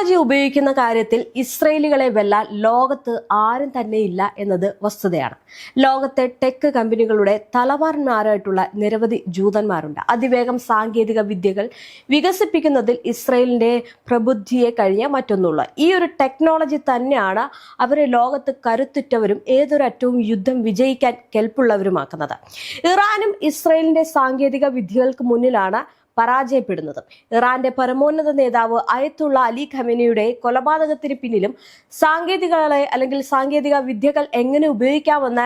Technology ഉപയോഗിക്കുന്ന കാര്യത്തിൽ ഇസ്രയേലികളെ വെല്ലാൻ ലോകത്ത് ആരും തന്നെ ഇല്ല എന്നത് വസ്തുതയാണ്. ലോകത്തെ ടെക് കമ്പനികളുടെ തലവാന്മാരായിട്ടുള്ള നിരവധി ജൂതന്മാരുണ്ട്. അതിവേഗം സാങ്കേതിക വിദ്യകൾ വികസിപ്പിക്കുന്നതിൽ ഇസ്രയേലിന്റെ പ്രബുദ്ധിയെ കഴിഞ്ഞ മറ്റൊന്നുള്ള ഈ ഒരു ടെക്നോളജി തന്നെയാണ് അവരെ ലോകത്ത് കരുത്തുറ്റവരും ഏതൊരറ്റവും യുദ്ധം വിജയിക്കാൻ കെൽപ്പുള്ളവരുമാക്കുന്നത്. ഇറാനും ഇസ്രയേലിന്റെ സാങ്കേതിക വിദ്യകൾക്ക് മുന്നിലാണ് പരാജയപ്പെടുന്നതും. ഇറാന്റെ പരമോന്നത നേതാവ് അയത്തുള്ള അലി ഖമേനിയുടെ കൊലപാതകത്തിന് പിന്നിലും സാങ്കേതിക വിദ്യകൾ എങ്ങനെ ഉപയോഗിക്കാമെന്ന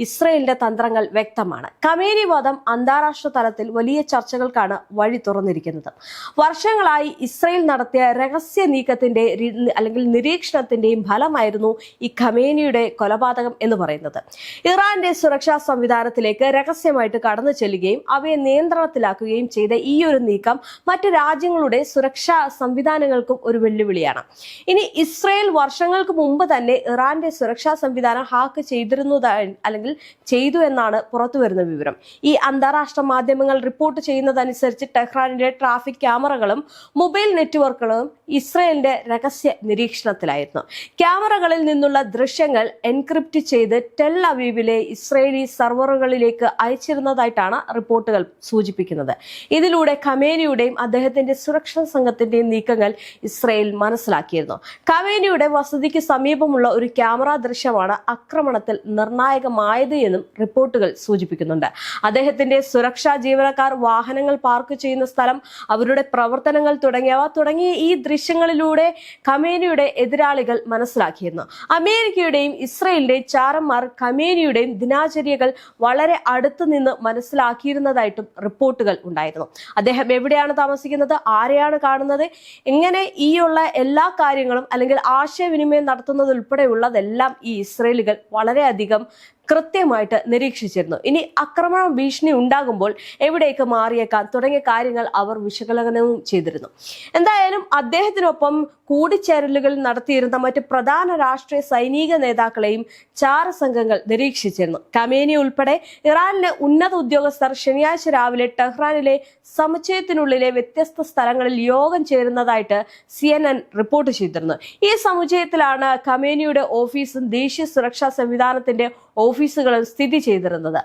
ഇസ്രയേലിന്റെ തന്ത്രങ്ങൾ വ്യക്തമാണ്. ഖമേനി വധം അന്താരാഷ്ട്ര തലത്തിൽ വലിയ ചർച്ചകൾക്കാണ് വഴി തുറന്നിരിക്കുന്നത്. വർഷങ്ങളായി ഇസ്രയേൽ നടത്തിയ രഹസ്യ നീക്കത്തിന്റെ നിരീക്ഷണത്തിന്റെയും ഫലമായിരുന്നു ഈ ഖമേനിയുടെ കൊലപാതകം എന്ന് പറയുന്നത്. ഇറാന്റെ സുരക്ഷാ സംവിധാനത്തിലേക്ക് രഹസ്യമായിട്ട് കടന്നു ചെല്ലുകയും അവയെ നിയന്ത്രണത്തിലാക്കുകയും ചെയ്ത ഈ ഒരു നീക്കം മറ്റ് രാജ്യങ്ങളുടെ സുരക്ഷാ സംവിധാനങ്ങൾക്കും ഒരു വെല്ലുവിളിയാണ്. ഇനി ഇസ്രയേൽ വർഷങ്ങൾക്ക് മുമ്പ് തന്നെ ഇറാന്റെ സുരക്ഷാ സംവിധാനം ഹാക്ക് ചെയ്തു എന്നാണ് പുറത്തുവരുന്ന വിവരം. ഈ അന്താരാഷ്ട്ര മാധ്യമങ്ങൾ റിപ്പോർട്ട് ചെയ്യുന്നതനുസരിച്ച് ടെഹ്റാനിന്റെ ട്രാഫിക് ക്യാമറകളും മൊബൈൽ നെറ്റ്വർക്കുകളും ഇസ്രയേലിന്റെ രഹസ്യ നിരീക്ഷണത്തിലായിരുന്നു. ക്യാമറകളിൽ നിന്നുള്ള ദൃശ്യങ്ങൾ എൻക്രിപ്റ്റ് ചെയ്ത് ടെൽ അവീവിലെ ഇസ്രയേലി സർവറുകളിലേക്ക് അയച്ചിരുന്നതായിട്ടാണ് റിപ്പോർട്ടുകൾ സൂചിപ്പിക്കുന്നത്. ഇതിലൂടെ ഖമേനിയുടെയും അദ്ദേഹത്തിന്റെ സുരക്ഷാ സംഘത്തിന്റെയും നീക്കങ്ങൾ ഇസ്രയേൽ മനസ്സിലാക്കിയിരുന്നു. ഖമേനിയുടെ വസതിക്ക് സമീപമുള്ള ഒരു ക്യാമറ ദൃശ്യമാണ് ആക്രമണത്തിൽ നിർണായകമായത് എന്നും റിപ്പോർട്ടുകൾ സൂചിപ്പിക്കുന്നുണ്ട്. അദ്ദേഹത്തിന്റെ സുരക്ഷാ ജീവനക്കാർ വാഹനങ്ങൾ പാർക്ക് ചെയ്യുന്ന സ്ഥലം, അവരുടെ പ്രവർത്തനങ്ങൾ തുടങ്ങിയ ഈ ദൃശ്യങ്ങളിലൂടെ ഖമേനിയുടെ എതിരാളികൾ മനസ്സിലാക്കിയിരുന്നു. അമേരിക്കയുടെയും ഇസ്രയേലിന്റെയും ചാരന്മാർ ഖമേനിയുടെയും ദിനചര്യകൾ വളരെ അടുത്തു നിന്ന് മനസ്സിലാക്കിയിരുന്നതായിട്ടും റിപ്പോർട്ടുകൾ ഉണ്ടായിരുന്നു. അദ്ദേഹം എവിടെയാണ് താമസിക്കുന്നത്, ആരെയാണ് കാണുന്നത്, എങ്ങനെ ഈയുള്ള എല്ലാ കാര്യങ്ങളും ആശയവിനിമയം നടത്തുന്നത് ഉൾപ്പെടെയുള്ളതെല്ലാം ഈ ഇസ്രയേലികൾ വളരെയധികം കൃത്യമായിട്ട് നിരീക്ഷിച്ചിരുന്നു. ഇനി ആക്രമണ ഭീഷണി ഉണ്ടാകുമ്പോൾ എവിടേക്ക് മാറിയേക്കാം തുടങ്ങിയ കാര്യങ്ങൾ അവർ വിശകലനവും ചെയ്തിരുന്നു. എന്തായാലും അദ്ദേഹത്തിനൊപ്പം കൂടിച്ചേരലുകൾ നടത്തിയിരുന്ന മറ്റ് പ്രധാന രാഷ്ട്രീയ സൈനിക നേതാക്കളെയും ചാരസംഘങ്ങൾ നിരീക്ഷിച്ചിരുന്നു. ഖമേനി ഉൾപ്പെടെ ഇറാനിലെ ഉന്നത ഉദ്യോഗസ്ഥർ ശനിയാഴ്ച രാവിലെ ടെഹ്റാനിലെ സമുച്ചയത്തിനുള്ളിലെ വ്യത്യസ്ത സ്ഥലങ്ങളിൽ യോഗം ചേരുന്നതായിട്ട് CNN റിപ്പോർട്ട് ചെയ്തിരുന്നു. ഈ സമുച്ചയത്തിലാണ് ഖമേനിയുടെ ഓഫീസും ദേശീയ സുരക്ഷാ സംവിധാനത്തിന്റെ ഓഫീസുകളും സ്ഥിതി ചെയ്തിരുന്നത്.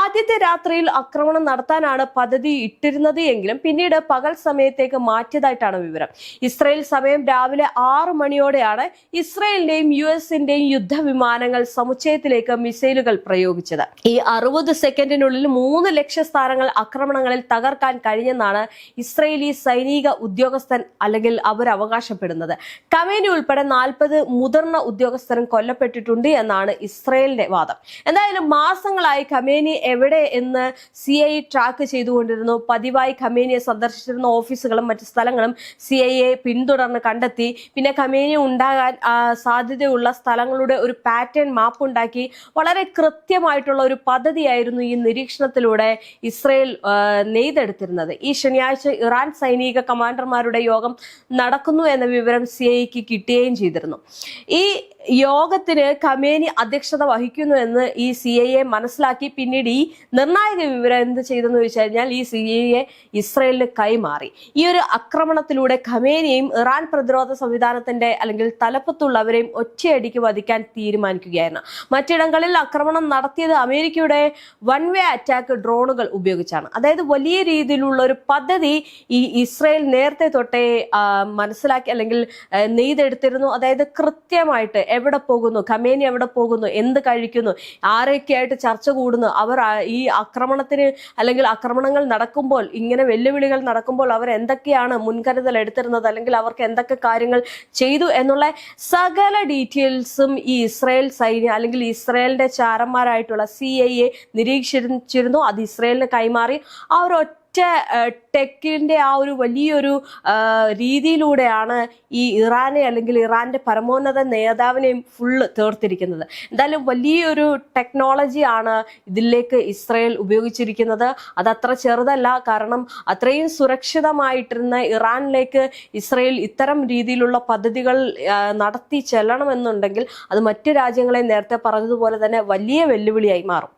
ആദ്യത്തെ രാത്രിയിൽ ആക്രമണം നടത്താനാണ് പദ്ധതി ഇട്ടിരുന്നത് എങ്കിലും പിന്നീട് പകൽ സമയത്തേക്ക് മാറ്റിയതായിട്ടാണ് വിവരം. ഇസ്രയേൽ സമയം രാവിലെ 6 മണിയോടെയാണ് ഇസ്രയേലിന്റെയും US-ന്റെയും യുദ്ധവിമാനങ്ങൾ സമുച്ചയത്തിലേക്ക് മിസൈലുകൾ പ്രയോഗിച്ചത്. ഈ 60 സെക്കൻഡിനുള്ളിൽ 3 ലക്ഷ്യസ്ഥാനങ്ങൾ ആക്രമണങ്ങളിൽ തകർക്കാൻ കഴിഞ്ഞെന്നാണ് ഇസ്രയേലി സൈനിക ഉദ്യോഗസ്ഥൻ അവർ അവകാശപ്പെടുന്നത്. ഖമേനി ഉൾപ്പെടെ 40 മുതിർന്ന ഉദ്യോഗസ്ഥരും കൊല്ലപ്പെട്ടിട്ടുണ്ട് എന്നാണ് ഇസ്രയേലിന്റെ വാദം. എന്തായാലും മാസങ്ങളായി ഖമേനി എവിടെ എന്ന് CIA ട്രാക്ക് ചെയ്തുകൊണ്ടിരുന്നു. പതിവായി ഖമേനിയെ സന്ദർശിച്ചിരുന്ന ഓഫീസുകളും മറ്റു സ്ഥലങ്ങളും CIA പിന്തുടർന്ന് കണ്ടെത്തി. പിന്നെ ഖമേനി ഉണ്ടാകാൻ സാധ്യതയുള്ള സ്ഥലങ്ങളുടെ ഒരു പാറ്റേൺ മാപ്പ് ഉണ്ടാക്കി വളരെ കൃത്യമായിട്ടുള്ള ഒരു പദ്ധതിയായിരുന്നു ഈ നിരീക്ഷണത്തിലൂടെ ഇസ്രയേൽ നെയ്തെടുത്തിരുന്നത്. ഈ ശനിയാഴ്ച ഇറാൻ സൈനിക കമാൻഡർമാരുടെ യോഗം നടക്കുന്നു എന്ന വിവരം CIAക്ക് കിട്ടുകയും ചെയ്തിരുന്നു. ഈ യോഗത്തിന് ഖമേനി അധ്യക്ഷത വഹിക്കുന്നു എന്ന് ഈ CIA മനസ്സിലാക്കി പിന്നീട് ഈ നിർണായക വിവരം എന്ത് ചെയ്തെന്ന് വെച്ച് കഴിഞ്ഞാൽ ഈ CIA ഇസ്രയേലിന് കൈമാറി. ഈ ഒരു ആക്രമണത്തിലൂടെ ഖമേനിയെയും ഇറാൻ പ്രതിരോധ സംവിധാനത്തിന്റെ തലപ്പത്തുള്ളവരെയും ഒറ്റയടിക്ക് വധിക്കാൻ തീരുമാനിക്കുകയായിരുന്നു. മറ്റിടങ്ങളിൽ ആക്രമണം നടത്തിയത് അമേരിക്കയുടെ വൺ വേ അറ്റാക്ക് ഡ്രോണുകൾ ഉപയോഗിച്ചാണ്. അതായത് വലിയ രീതിയിലുള്ള ഒരു പദ്ധതി ഈ ഇസ്രയേൽ നേരത്തെ തൊട്ടേ മനസ്സിലാക്കി നെയ്തെടുത്തിരുന്നു. അതായത് കൃത്യമായിട്ട് എവിടെ പോകുന്നു, ഖമേനി എവിടെ പോകുന്നു, എന്ത് കഴിക്കുന്നു, ആരൊക്കെയായിട്ട് ചർച്ച കൂടുന്നു, അവർ ഈ ആക്രമണങ്ങൾ നടക്കുമ്പോൾ, ഇങ്ങനെ വെല്ലുവിളികൾ നടക്കുമ്പോൾ അവർ എന്തൊക്കെയാണ് മുൻകരുതൽ എടുത്തിരുന്നത്, അവർക്ക് എന്തൊക്കെ കാര്യങ്ങൾ ചെയ്തു എന്നുള്ള സകല ഡീറ്റെയിൽസും ഈ ഇസ്രയേൽ സൈന്യം ഇസ്രയേലിന്റെ ചാരന്മാരായിട്ടുള്ള CIA നിരീക്ഷിച്ചിരുന്നു. അത് ഇസ്രയേലിന് കൈമാറി. ആ ഒരു ടെക്കിന്റെ ആ ഒരു വലിയൊരു രീതിയിലൂടെയാണ് ഈ ഇറാനെ ഇറാന്റെ പരമോന്നത നേതാവിനെയും ഫുള്ള് തീർത്തിരിക്കുന്നത്. എന്തായാലും വലിയൊരു ടെക്നോളജിയാണ് ഇതിലേക്ക് ഇസ്രയേൽ ഉപയോഗിച്ചിരിക്കുന്നത്. അതത്ര ചെറുതല്ല. കാരണം അത്രയും സുരക്ഷിതമായിട്ടിരുന്ന ഇറാനിലേക്ക് ഇസ്രയേൽ ഇത്തരം രീതിയിലുള്ള പദ്ധതികൾ നടത്തി ചെല്ലണമെന്നുണ്ടെങ്കിൽ അത് മറ്റു രാജ്യങ്ങളെ നേരത്തെ പറഞ്ഞതുപോലെ തന്നെ വലിയ വെല്ലുവിളിയായി മാറും.